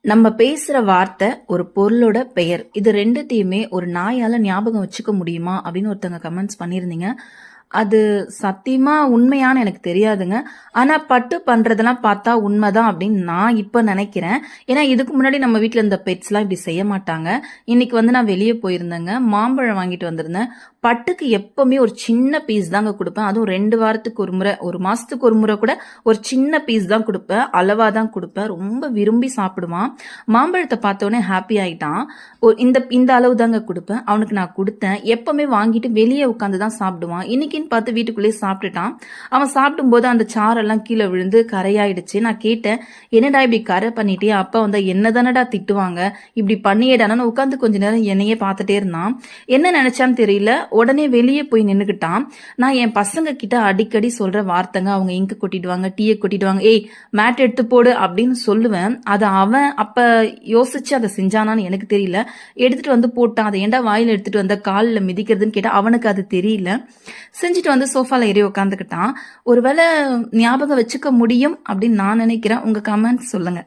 நம்ம பேசுற வார்த்தை, ஒரு பொருளோட பெயர். இது 2த்தையுமே ஒரு நாயால ஞாபகம் வச்சுக்க முடியுமா? அப்படின்னு ஒருத்தங்க கமெண்ட்ஸ் பண்ணியிருந்தீங்க. அது சத்தியமா உண்மையான்னு எனக்கு தெரியாதுங்க. ஆனா பட்டு பண்றதெல்லாம் பார்த்தா உண்மைதான் அப்படின்னு நான் இப்ப நெனைக்கிறேன். ஏன்னா இதுக்கு முன்னாடி நம்ம வீட்ல இந்த பெட்ஸ்லாம் இப்படி செய்ய மாட்டாங்க. இன்னைக்கு வந்து நான் வெளிய போயிருந்தேங்க. மாம்பழம் வாங்கிட்டு வந்திருந்தேன். பட்டுக்கு எப்பவுமே ஒரு சின்ன பீஸ் தாங்க குடுப்பேன். அதுவும் 2 வாரத்துக்கு ஒரு முறை, 1 மாசத்துக்கு ஒரு முறை கூட ஒரு சின்ன பீஸ் தான் குடுப்பேன். அளவா தான் குடுப்பேன். ரொம்ப விரும்பி சாப்பிடுவான். மாம்பழத்த பார்த்தோனே ஹாப்பி ஆயிட்டான். இந்த இந்த அளவு தாங்க குடுப்பேன். அவனுக்கு நான் குடுத்தேன். எப்பவுமே வாங்கிட்டு வெளியே உட்காந்து தான் சாப்பிடுவான். இன்னைக்குன்னு பார்த்து வீட்டுக்குள்ளேயே சாப்பிட்டுட்டான். அவன் சாப்பிடும்போது அந்த சாரெல்லாம் கீழே விழுந்து கரையாயிடுச்சு. நான் கேட்டேன், என்னடா இப்படி கரை பண்ணிட்டியா? அப்பா வந்தா என்னதானடா திட்டுவாங்க, இப்படி பண்ணியேடான்னு உட்காந்து கொஞ்ச நேரம் என்னையே பார்த்துட்டே இருந்தான். என்ன நினைச்சான்னு தெரியல, உடனே வெளியே போய் நின்னுக்கிட்டான். நான் என் பசங்க கிட்ட அடிக்கடி சொல்ற வார்த்தைங்க, அவங்க இங்கு கொட்டிடுவாங்க, டீயை கொட்டிடுவாங்க, ஏய் மேட் எடுத்து போடு அப்படின்னு சொல்லுவேன். அதை அவன் அப்ப யோசிச்சு அதை செஞ்சானான்னு எனக்கு தெரியல. எடுத்துட்டு வந்து போட்டான். அதை ஏன்டா வாயில எடுத்துட்டு வந்த, காலில் மிதிக்கிறதுன்னு கேட்டா அவனுக்கு அது தெரியல. செஞ்சுட்டு வந்து சோஃபால ஏறி உட்காந்துக்கிட்டான். ஒருவேளை ஞாபகம் வச்சுக்க முடியும் அப்படின்னு நான் நினைக்கிறேன். உங்க கமெண்ட்ஸ் சொல்லுங்க.